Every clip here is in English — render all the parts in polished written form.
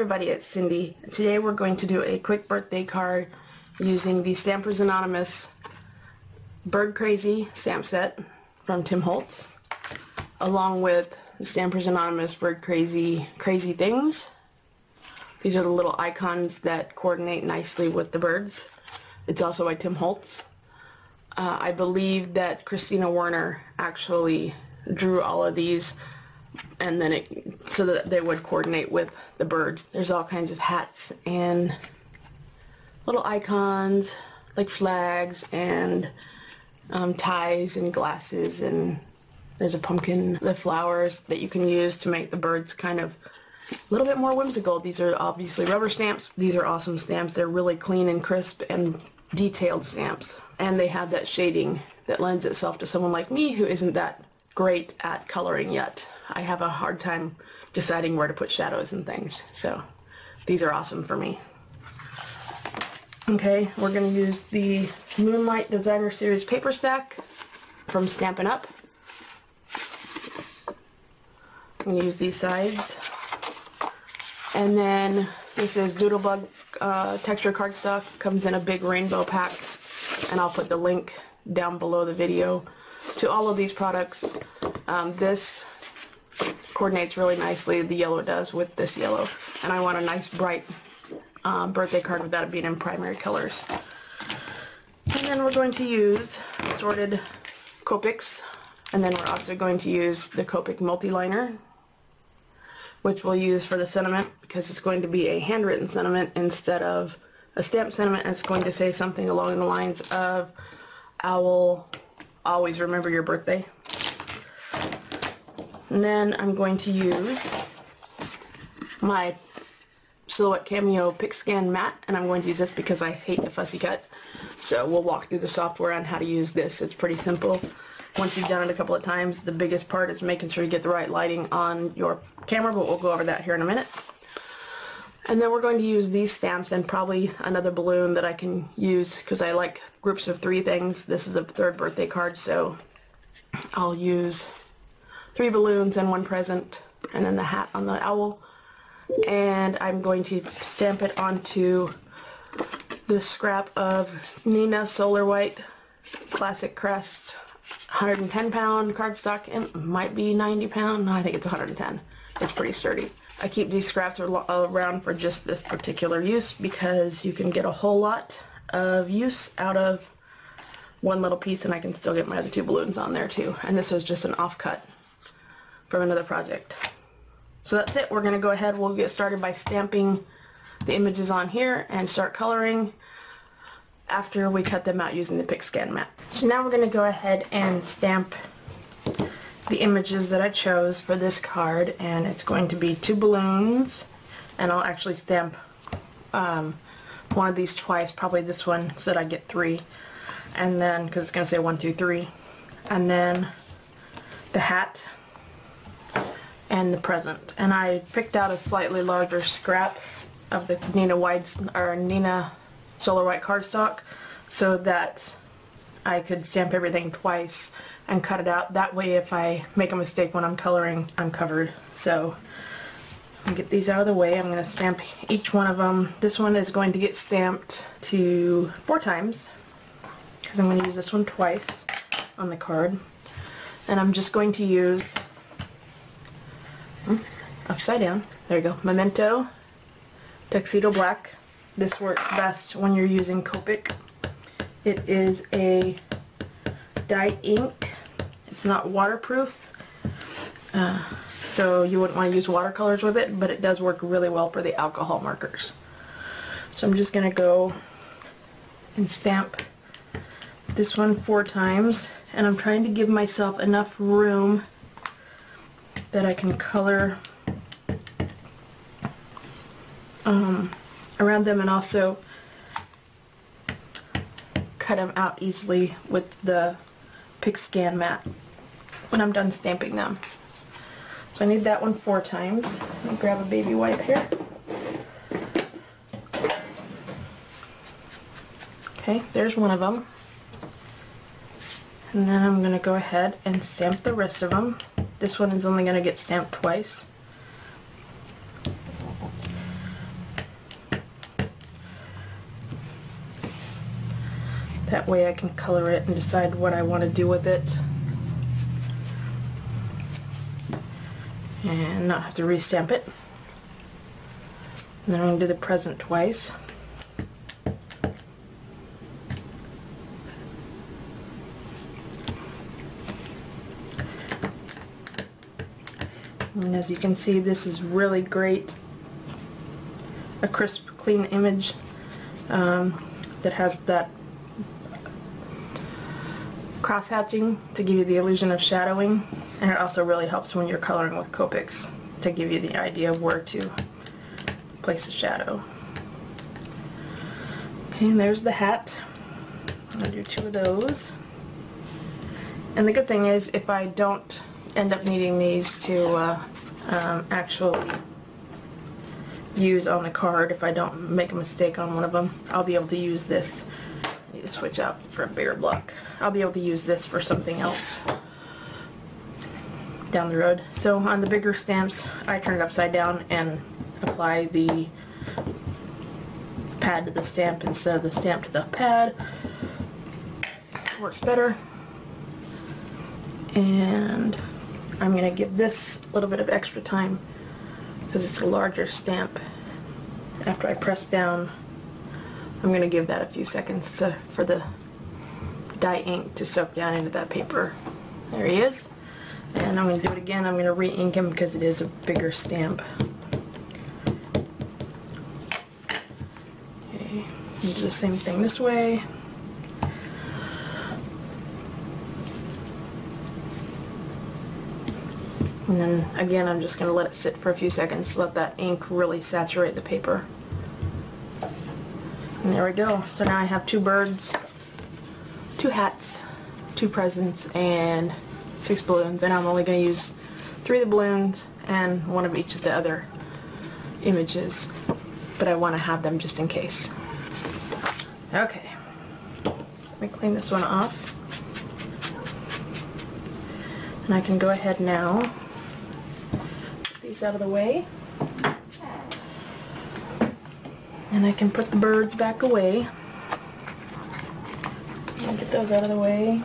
everybody, it's Cindy. Today we're going to do a quick birthday card using the Stampers Anonymous Bird Crazy stamp set from Tim Holtz, along with the Stampers Anonymous Bird Crazy Crazy Things. These are the little icons that coordinate nicely with the birds. It's also by Tim Holtz. I believe that Christina Werner actually drew all of these, and then so that they would coordinate with the birds. There's all kinds of hats and little icons like flags and ties and glasses, and there's a pumpkin, the flowers that you can use to make the birds kind of a little bit more whimsical. These are obviously rubber stamps. These are awesome stamps. They're really clean and crisp and detailed stamps, and they have that shading that lends itself to someone like me who isn't that great at coloring yet. I have a hard time deciding where to put shadows and things, so these are awesome for me. Okay, we're going to use the Moonlight Designer Series paper stack from Stampin Up. I'm going to use these sides, and then this is Doodlebug texture cardstock. Comes in a big rainbow pack, and I'll put the link down below the video to all of these products. This coordinates really nicely, the yellow does, with this yellow, and I want a nice bright birthday card without it being in primary colors. And then we're going to use assorted Copics, and then we're also going to use the Copic multi-liner, which we'll use for the sentiment because it's going to be a handwritten sentiment instead of a stamped sentiment, and it's going to say something along the lines of, "I will always remember your birthday." And then I'm going to use my Silhouette Cameo PixScan matte, and I'm going to use this because I hate the fussy cut. So we'll walk through the software on how to use this. It's pretty simple. Once you've done it a couple of times, the biggest part is making sure you get the right lighting on your camera, but we'll go over that here in a minute. And then we're going to use these stamps and probably another balloon that I can use because I like groups of 3 things. This is a 3rd birthday card, so I'll use 3 balloons and 1 present, and then the hat on the owl. And I'm going to stamp it onto this scrap of Neenah Solar White Classic Crest 110 pound cardstock. It might be 90 pound. No, I think it's 110. It's pretty sturdy. I keep these scraps around for just this particular use because you can get a whole lot of use out of one little piece, and I can still get my other 2 balloons on there too. And this was just an offcut from another project. So that's it. We're going to go ahead. We'll get started by stamping the images on here and start coloring after we cut them out using the PixScan mat. So now we're going to go ahead and stamp the images that I chose for this card, and it's going to be 2 balloons, and I'll actually stamp one of these twice, probably this one, so that I get 3, and then because it's going to say 1, 2, 3, and then the hat and the present. And I picked out a slightly larger scrap of the Neenah Solar White cardstock so that I could stamp everything twice and cut it out. That way if I make a mistake when I'm coloring, I'm covered. So I'll get these out of the way. I'm going to stamp each one of them. This one is going to get stamped to 4 times because I'm going to use this one twice on the card. And I'm just going to use upside down. There you go. Memento Tuxedo Black. This works best when you're using Copic. It is a dye ink. It's not waterproof, so you wouldn't want to use watercolors with it, but it does work really well for the alcohol markers. So I'm just going to go and stamp this one 4 times, and I'm trying to give myself enough room that I can color around them and also cut them out easily with the PixScan mat when I'm done stamping them. So I need that one 4 times. Let me grab a baby wipe here. Okay, there's one of them. And then I'm going to go ahead and stamp the rest of them. This one is only going to get stamped twice. That way I can color it and decide what I want to do with it. And not have to re-stamp it. And then I'm going to do the present twice. And as you can see, this is really great. A crisp, clean image that has that cross-hatching to give you the illusion of shadowing, and it also really helps when you're coloring with Copics to give you the idea of where to place a shadow. Okay, and there's the hat. I'll do 2 of those. And the good thing is, if I don't end up needing these to actually use on the card, if I don't make a mistake on one of them, I'll be able to use this. I need to switch out for a bigger block. I'll be able to use this for something else down the road. So on the bigger stamps, I turn it upside down and apply the pad to the stamp instead of the stamp to the pad. Works better. And I'm going to give this a little bit of extra time because it's a larger stamp. After I press down, I'm going to give that a few seconds for the dye ink to soak down into that paper. There he is. And I'm going to do it again. I'm going to re-ink him because it is a bigger stamp. Okay, do the same thing this way. And then again, I'm just going to let it sit for a few seconds, let that ink really saturate the paper. And there we go. So now I have 2 birds, 2 hats, 2 presents, and 6 balloons. And I'm only going to use 3 of the balloons and 1 of each of the other images. But I want to have them just in case. Okay. So let me clean this one off. And I can go ahead now. These out of the way, and I can put the birds back away and get those out of the way,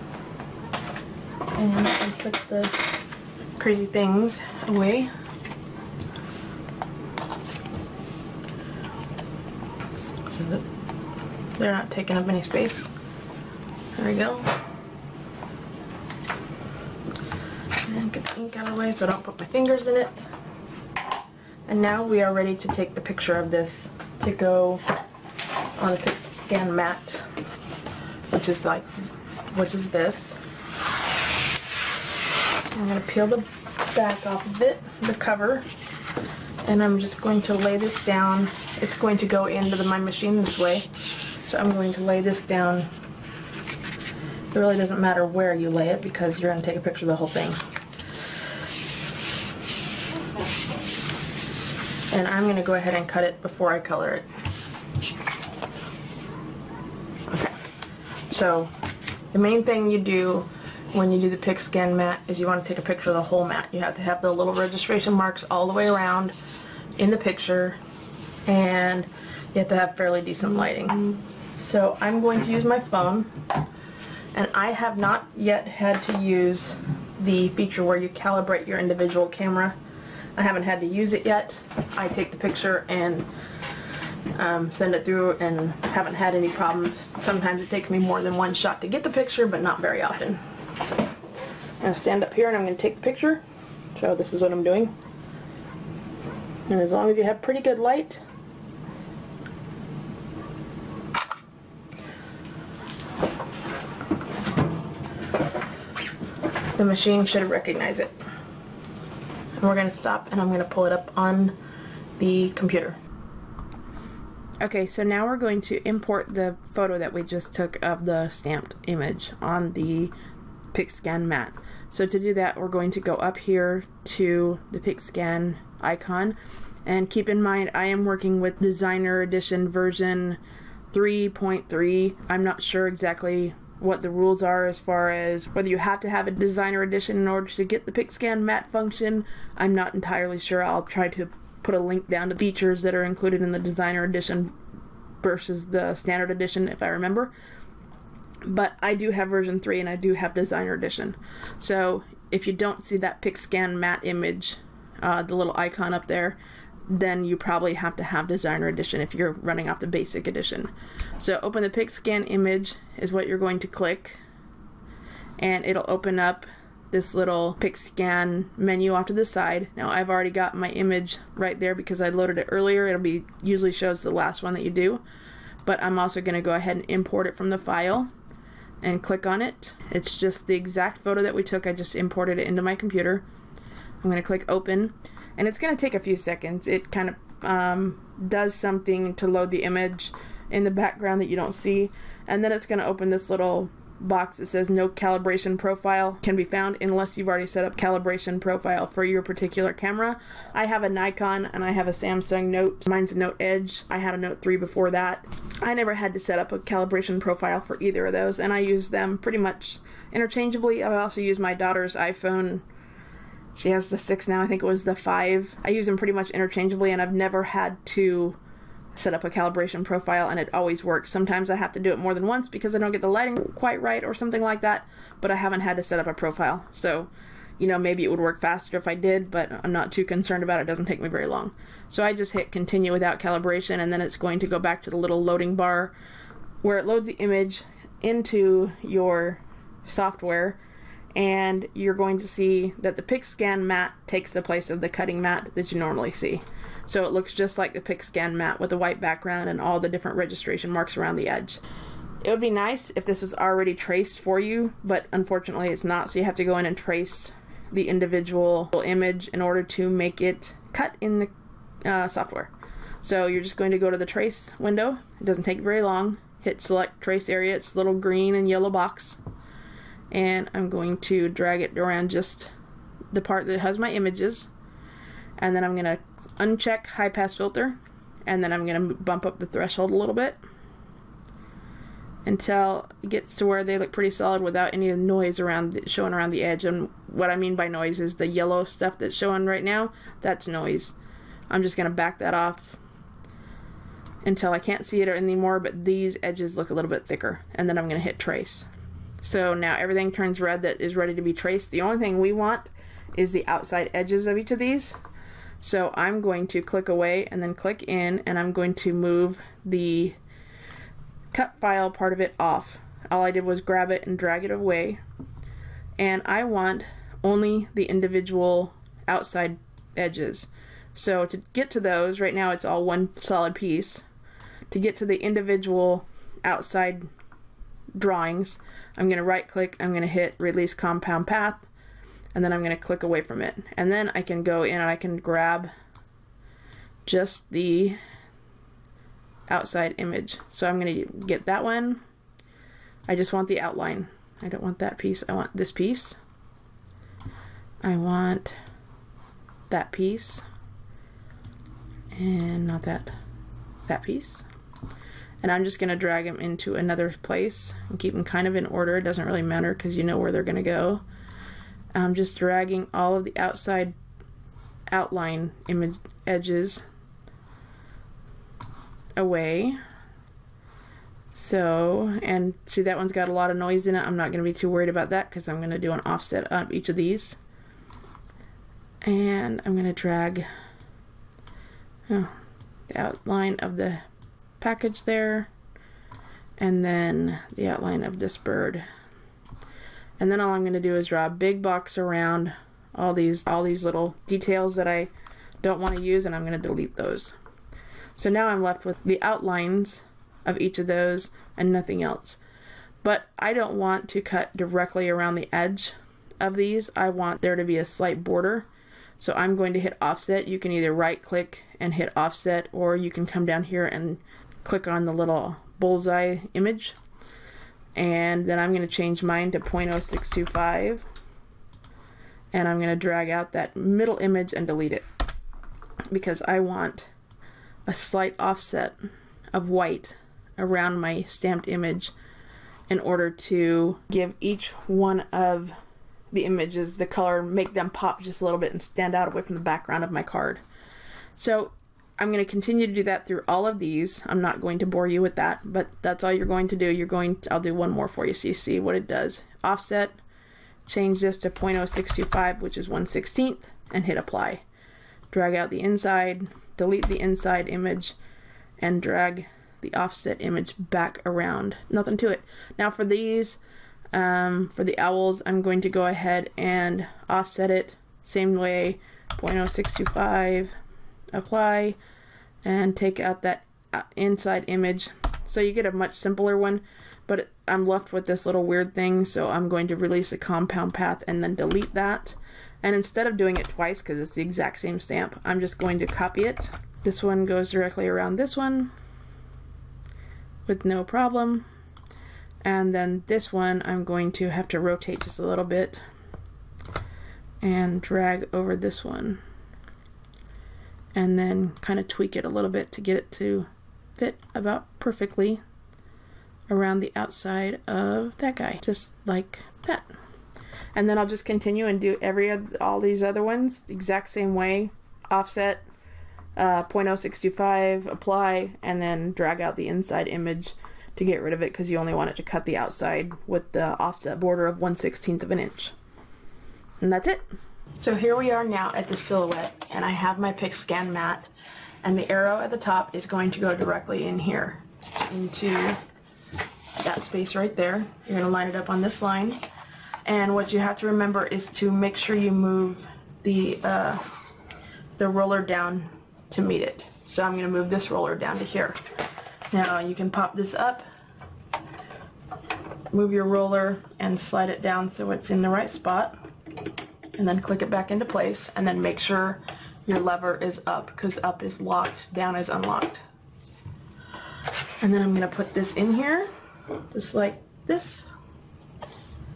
and I can put the crazy things away. So that they're not taking up any space. There we go. And get the ink out of the way so I don't put my fingers in it. And now we are ready to take the picture of this to go on the PixScan mat, which is this. I'm going to peel the back off of it, the cover, and I'm just going to lay this down. It's going to go into my machine this way, so I'm going to lay this down. It really doesn't matter where you lay it because you're going to take a picture of the whole thing. And I'm going to go ahead and cut it before I color it. Okay, so the main thing you do when you do the PixScan mat is you want to take a picture of the whole mat. You have to have the little registration marks all the way around in the picture, and you have to have fairly decent lighting. So I'm going to use my phone, and I have not yet had to use the feature where you calibrate your individual camera. I haven't had to use it yet. I take the picture and send it through and haven't had any problems. Sometimes it takes me more than 1 shot to get the picture, but not very often. So I'm going to stand up here and I'm going to take the picture. So this is what I'm doing. And as long as you have pretty good light, the machine should recognize it. And we're going to stop and I'm going to pull it up on the computer. Okay, so now we're going to import the photo that we just took of the stamped image on the PixScan mat. So to do that, we're going to go up here to the PixScan icon, and keep in mind I am working with Designer Edition version 3.3. I'm not sure exactly what the rules are as far as whether you have to have a Designer Edition in order to get the PixScan mat function. I'm not entirely sure. I'll try to put a link down to the features that are included in the Designer Edition versus the Standard Edition if I remember. But I do have version 3 and I do have designer edition. So if you don't see that PixScan matte image, the little icon up there, then you probably have to have designer edition if you're running off the basic edition. So open the PixScan image is what you're going to click, and it'll open up this little PixScan menu off to the side. Now I've already got my image right there because I loaded it earlier. It'll be usually shows the last one that you do, but I'm also going to go ahead and import it from the file and click on it. It's just the exact photo that we took. I just imported it into my computer. I'm going to click open, and it's going to take a few seconds. It kind of does something to load the image in the background that you don't see, and then it's going to open this little box that says no calibration profile can be found unless you've already set up calibration profile for your particular camera. I have a Nikon and I have a Samsung Note. Mine's a Note Edge. I had a Note 3 before that. I never had to set up a calibration profile for either of those, and I use them pretty much interchangeably. I also use my daughter's iPhone. She has the 6 now, I think it was the 5. I use them pretty much interchangeably, and I've never had to set up a calibration profile, and it always works. Sometimes I have to do it more than once because I don't get the lighting quite right or something like that, but I haven't had to set up a profile. So, you know, maybe it would work faster if I did, but I'm not too concerned about it. It doesn't take me very long. So I just hit continue without calibration, and then it's going to go back to the little loading bar where it loads the image into your software, and you're going to see that the PixScan matte takes the place of the cutting matte that you normally see. So it looks just like the PixScan matte with a white background and all the different registration marks around the edge. It would be nice if this was already traced for you, but unfortunately it's not, so you have to go in and trace the individual image in order to make it cut in the software. So you're just going to go to the trace window. It doesn't take very long. Hit select trace area. It's a little green and yellow box. And I'm going to drag it around just the part that has my images. And then I'm going to uncheck high pass filter, and then I'm going to bump up the threshold a little bit until it gets to where they look pretty solid without any noise showing around the edge. And what I mean by noise is the yellow stuff that's showing right now, that's noise. I'm just going to back that off until I can't see it anymore, but these edges look a little bit thicker, and then I'm going to hit trace. So now everything turns red that is ready to be traced. The only thing we want is the outside edges of each of these. So I'm going to click away and then click in, and I'm going to move the cut file part of it off. All I did was grab it and drag it away, and I want only the individual outside edges. So to get to those, right now it's all one solid piece. To get to the individual outside drawings, I'm going to right click, I'm going to hit release compound path, and then I'm going to click away from it. And then I can go in and I can grab just the outside image. So I'm going to get that one. I just want the outline. I don't want that piece. I want this piece. I want that piece. And not that. That piece. And I'm just going to drag them into another place and keep them kind of in order. It doesn't really matter because you know where they're going to go. I'm just dragging all of the outside outline image edges away. So, and see, that one's got a lot of noise in it. I'm not going to be too worried about that because I'm going to do an offset on each of these. And I'm going to drag the outline of the package there, and then the outline of this bird. And then all I'm going to do is draw a big box around all these little details that I don't want to use, and I'm going to delete those. So now I'm left with the outlines of each of those and nothing else. But I don't want to cut directly around the edge of these. I want there to be a slight border. So I'm going to hit offset. You can either right click and hit offset, or you can come down here and click on the little bullseye image. And then I'm going to change mine to 0.0625, and I'm going to drag out that middle image and delete it because I want a slight offset of white around my stamped image in order to give each one of the images the color, make them pop just a little bit and stand out away from the background of my card. So I'm going to continue to do that through all of these. I'm not going to bore you with that, but that's all you're going to do. I'll do one more for you so you see what it does. Offset, change this to 0.0625, which is 1/16, and hit apply. Drag out the inside, delete the inside image, and drag the offset image back around. Nothing to it. Now for these, for the owls, I'm going to go ahead and offset it same way, 0.0625, apply, and take out that inside image. So you get a much simpler one, but I'm left with this little weird thing, so I'm going to release a compound path and then delete that. And instead of doing it twice, because it's the exact same stamp, I'm just going to copy it. This one goes directly around this one with no problem. And then this one I'm going to have to rotate just a little bit and drag over this one. And then kind of tweak it a little bit to get it to fit about perfectly around the outside of that guy, just like that. And then I'll just continue and do all these other ones exact same way. Offset, 0.0625, apply, and then drag out the inside image to get rid of it, because you only want it to cut the outside with the offset border of 1/16 of an inch. And that's it. So here we are now at the Silhouette, and I have my PixScan mat, and the arrow at the top is going to go directly in here into that space right there. You're going to line it up on this line, and what you have to remember is to make sure you move the roller down to meet it. So I'm going to move this roller down to here. Now you can pop this up, move your roller, and slide it down so it's in the right spot, and then click it back into place, and then make sure your lever is up, because up is locked, down is unlocked. And then I'm going to put this in here just like this,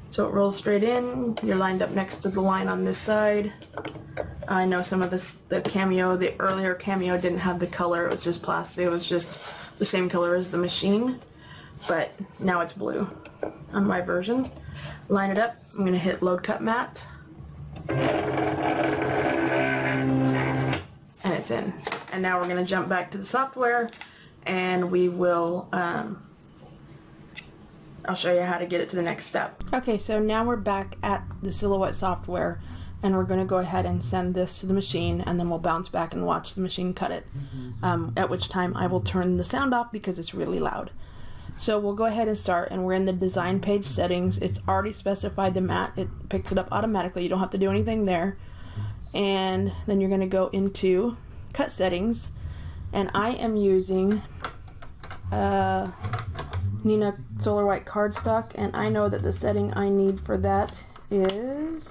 so it rolls straight in. You're lined up next to the line on this side. I know some of the earlier Cameo didn't have the color, it was just plastic, it was just the same color as the machine, but now it's blue on my version. Line it up, I'm going to hit load cut mat, and it's in. And now we're going to jump back to the software, and we will I'll show you how to get it to the next step. Okay, so now we're back at the Silhouette software, and we're going to go ahead and send this to the machine, and then we'll bounce back and watch the machine cut it, at which time I will turn the sound off because it's really loud. So we'll go ahead and start, and we're in the design page settings. It's already specified the mat. It picks it up automatically. You don't have to do anything there. And then you're going to go into cut settings, and I am using Nina Solar White cardstock, and I know that the setting I need for that is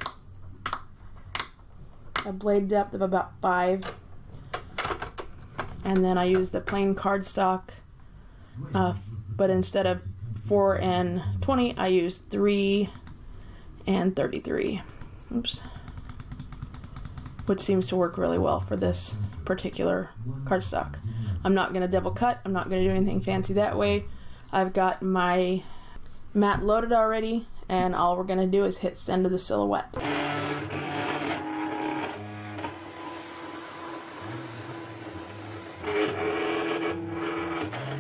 a blade depth of about 5, and then I use the plain cardstock, but instead of 4 and 20 I use 3 and 33. Oops. Which seems to work really well for this particular cardstock. I'm not going to double cut, I'm not going to do anything fancy that way. I've got my mat loaded already, and all we're going to do is hit send to the Silhouette.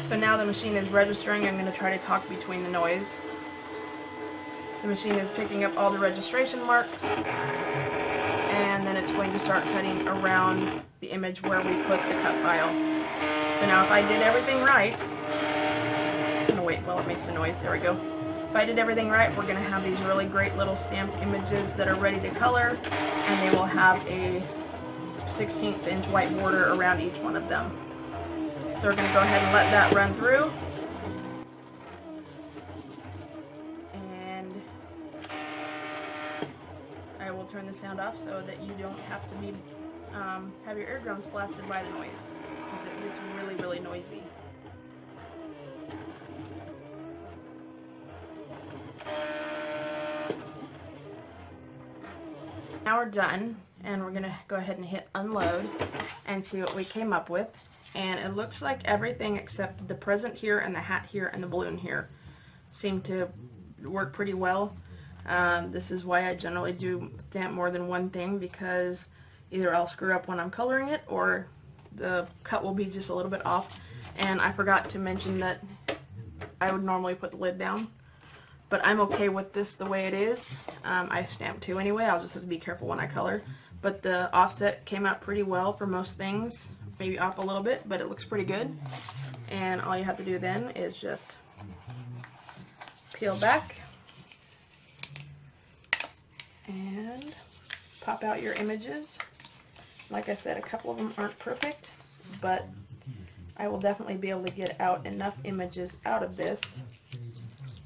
So now the machine is registering. I'm going to try to talk between the noise. The machine is picking up all the registration marks, and then it's going to start cutting around the image where we put the cut file. So now if I did everything right, wait while it makes a noise, there we go. If I did everything right, we're going to have these really great little stamped images that are ready to color, and they will have a 1/16 inch white border around each one of them. So we're going to go ahead and let that run through. And I will turn the sound off so that you don't have to be have your eardrums blasted by the noise, because it gets really, really noisy. Now we're done, and we're going to go ahead and hit unload and see what we came up with. And it looks like everything except the present here and the hat here and the balloon here seem to work pretty well. This is why I generally do stamp more than one thing, because either I'll screw up when I'm coloring it, or the cut will be just a little bit off. And I forgot to mention that I would normally put the lid down, but I'm okay with this the way it is. I stamped too anyway, I'll just have to be careful when I color. But the offset came out pretty well for most things, maybe off a little bit, but it looks pretty good. And all you have to do then is just peel back and pop out your images. Like I said, a couple of them aren't perfect, but I will definitely be able to get out enough images out of this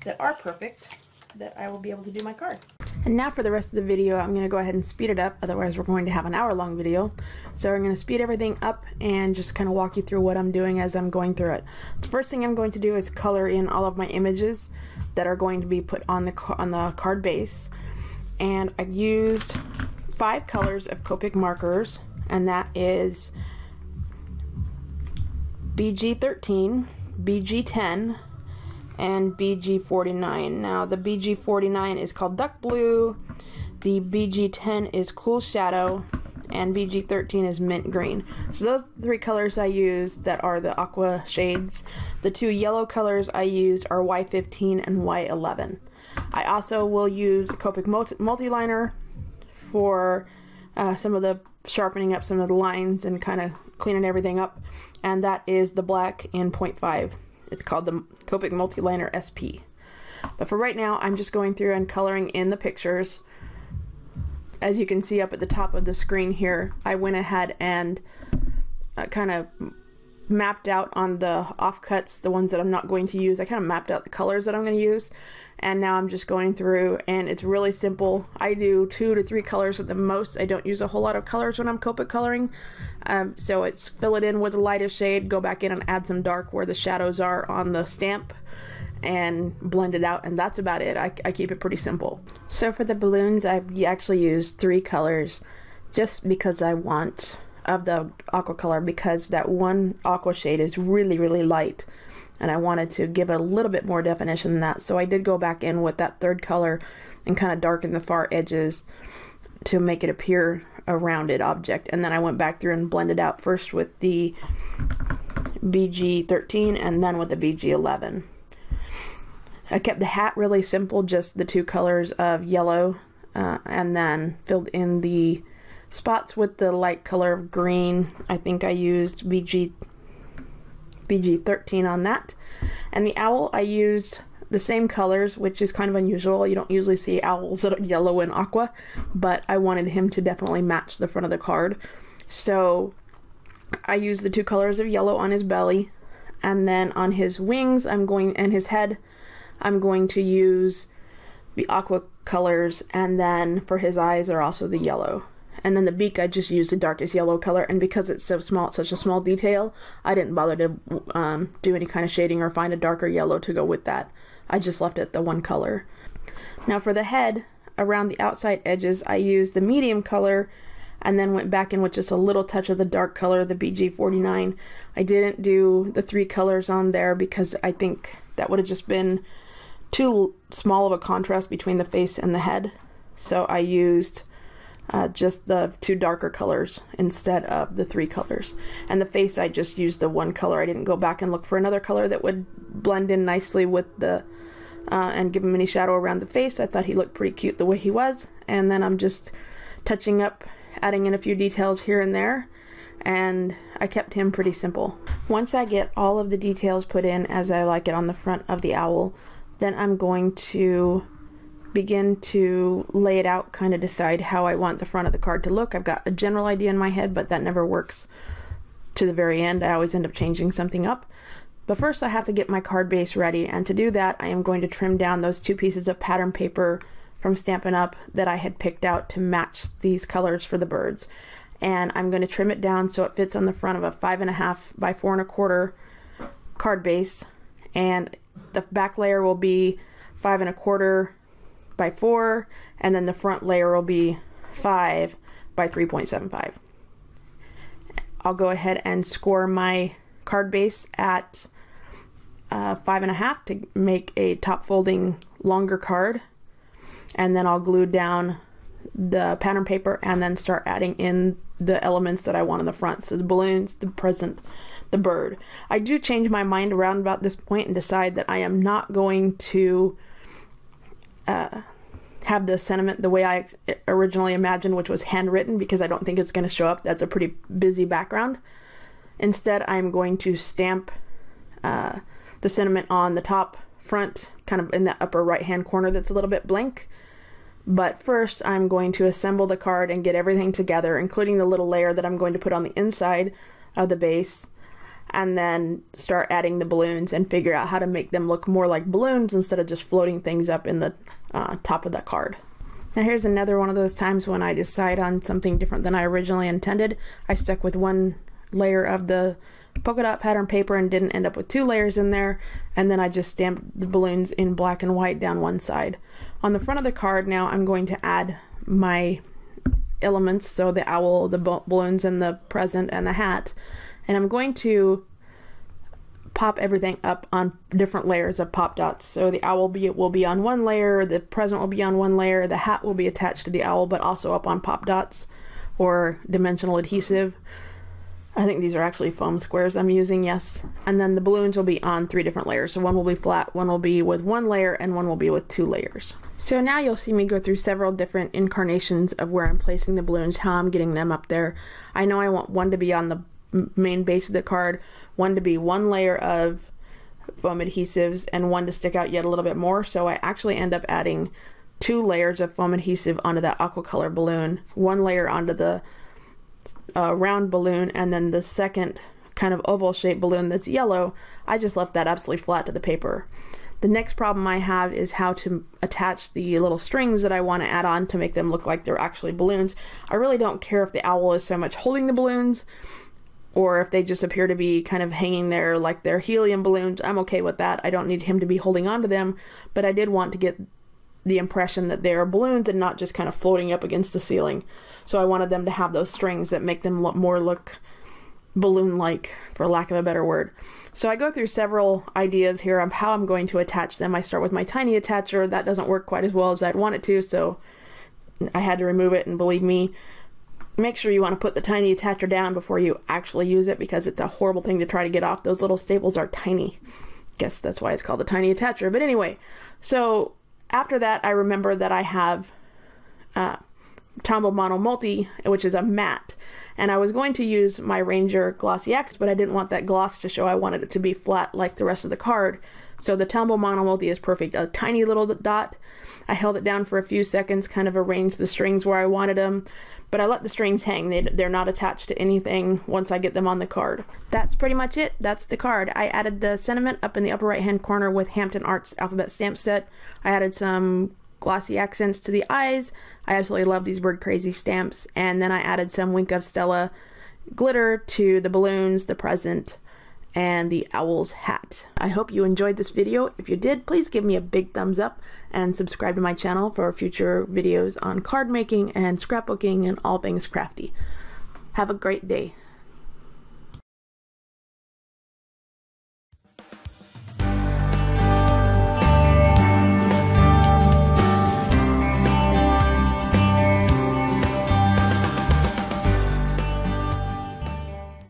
that are perfect that I will be able to do my card. And now for the rest of the video, I'm going to go ahead and speed it up, otherwise we're going to have an hour-long video. So I'm going to speed everything up and just kind of walk you through what I'm doing as I'm going through it. The first thing I'm going to do is color in all of my images that are going to be put on the card base. And I used 5 colors of Copic markers, and that is BG13, BG10, and BG49. Now the BG49 is called Duck Blue, the BG10 is Cool Shadow, and BG13 is Mint Green. So those are the 3 colors I use that are the aqua shades. The 2 yellow colors I use are Y15 and Y11. I also will use a Copic multi-liner for some of the sharpening up some of the lines and kind of cleaning everything up, and that is the black in 0.5. It's called the Copic multi-liner SP. But for right now, I'm just going through and coloring in the pictures. As you can see up at the top of the screen here, I went ahead and kind of mapped out on the offcuts, the ones that I'm not going to use. I kind of mapped out the colors that I'm going to use, and now I'm just going through, and it's really simple. I do 2 to 3 colors at the most. I don't use a whole lot of colors when I'm Copic coloring. So it's fill it in with the lightest shade, go back in and add some dark where the shadows are on the stamp, and blend it out, and that's about it. I keep it pretty simple. So for the balloons, I've actually used 3 colors just because I want of the aqua color, because that one aqua shade is really, really light, and I wanted to give it a little bit more definition than that. So I did go back in with that 3rd color and kind of darken the far edges to make it appear a rounded object, and then I went back through and blended out first with the BG13 and then with the BG11. I kept the hat really simple, just the 2 colors of yellow, and then filled in the spots with the light color of green. I think I used BG13 on that. And the owl, I used the same colors, which is kind of unusual. You don't usually see owls that are yellow and aqua, but I wanted him to definitely match the front of the card. So I used the 2 colors of yellow on his belly, and then on his wings and his head, I'm going to use the aqua colors, and then for his eyes are also the yellow. And then the beak, I just used the darkest yellow color, and because it's so small, it's such a small detail, I didn't bother to do any kind of shading or find a darker yellow to go with that. I just left it the 1 color. Now for the head, around the outside edges, I used the medium color and then went back in with just a little touch of the dark color, the BG49. I didn't do the 3 colors on there because I think that would have just been too small of a contrast between the face and the head. So I used just the 2 darker colors instead of the 3 colors. And the face, I just used the 1 color. I didn't go back and look for another color that would blend in nicely with the and give him any shadow around the face. I thought he looked pretty cute the way he was, and then I'm just touching up, adding in a few details here and there, and I kept him pretty simple. Once I get all of the details put in as I like it on the front of the owl, then I'm going to begin to lay it out, kind of decide how I want the front of the card to look. I've got a general idea in my head, but that never works to the very end. I always end up changing something up. But first I have to get my card base ready, and to do that I am going to trim down those 2 pieces of pattern paper from Stampin' Up that I had picked out to match these colors for the birds. And I'm going to trim it down so it fits on the front of a 5.5 by 4 1/4 card base, and the back layer will be 5 1/4 by 4, and then the front layer will be 5 by 3.75. I'll go ahead and score my card base at 5.5 to make a top folding longer card, and then I'll glue down the pattern paper and then start adding in the elements that I want in the front. So the balloons, the present, the bird. I do change my mind around about this point and decide that I am not going to have the sentiment the way I originally imagined, which was handwritten, because I don't think it's going to show up. That's a pretty busy background. Instead, I'm going to stamp the sentiment on the top front, kind of in the upper right hand corner that's a little bit blank. But first I'm going to assemble the card and get everything together, including the little layer that I'm going to put on the inside of the base, and then start adding the balloons and figure out how to make them look more like balloons instead of just floating things up in the top of that card. Now here's another one of those times when I decide on something different than I originally intended. I stuck with one layer of the polka dot pattern paper and didn't end up with two layers in there, and then I just stamped the balloons in black and white down one side. On the front of the card now I'm going to add my elements, so the owl, the balloons, and the present and the hat, and I'm going to pop everything up on different layers of pop dots. So the owl will be on one layer, the present will be on one layer, the hat will be attached to the owl but also up on pop dots or dimensional adhesive. I think these are actually foam squares I'm using, yes. And then the balloons will be on 3 different layers. So one will be flat, one will be with 1 layer, and one will be with 2 layers. So now you'll see me go through several different incarnations of where I'm placing the balloons, how I'm getting them up there. I know I want one to be on the main base of the card, one to be 1 layer of foam adhesives, and one to stick out yet a little bit more. So I actually end up adding 2 layers of foam adhesive onto that aqua color balloon, 1 layer onto the round balloon, and then the second kind of oval shaped balloon that's yellow, I just left that absolutely flat to the paper. The next problem I have is how to attach the little strings that I want to add on to make them look like they're actually balloons. I really don't care if the owl is so much holding the balloons or if they just appear to be kind of hanging there like they're helium balloons. I'm okay with that. I don't need him to be holding on to them, but I did want to get the impression that they are balloons and not just kind of floating up against the ceiling. So I wanted them to have those strings that make them look balloon-like, for lack of a better word. So I go through several ideas here of how I'm going to attach them. I start with my tiny attacher. That doesn't work quite as well as I'd want it to, so I had to remove it, and believe me, make sure you want to put the tiny attacher down before you actually use it, because it's a horrible thing to try to get off. Those little staples are tiny. Guess that's why it's called the tiny attacher. But anyway, so after that, I remember that I have Tombow Mono Multi, which is a matte, and I was going to use my Ranger Glossy X, but I didn't want that gloss to show. I wanted it to be flat like the rest of the card. So the Tombow Mono Multi is perfect. A tiny little dot. I held it down for a few seconds, kind of arranged the strings where I wanted them, but I let the strings hang. They're not attached to anything once I get them on the card. That's pretty much it. That's the card. I added the sentiment up in the upper right hand corner with Hampton Arts alphabet stamp set. I added some glossy accents to the eyes. I absolutely love these Bird Crazy stamps. And then I added some Wink of Stella glitter to the balloons, the present, and the owl's hat. I hope you enjoyed this video. If you did, please give me a big thumbs up and subscribe to my channel for future videos on card making and scrapbooking and all things crafty. Have a great day.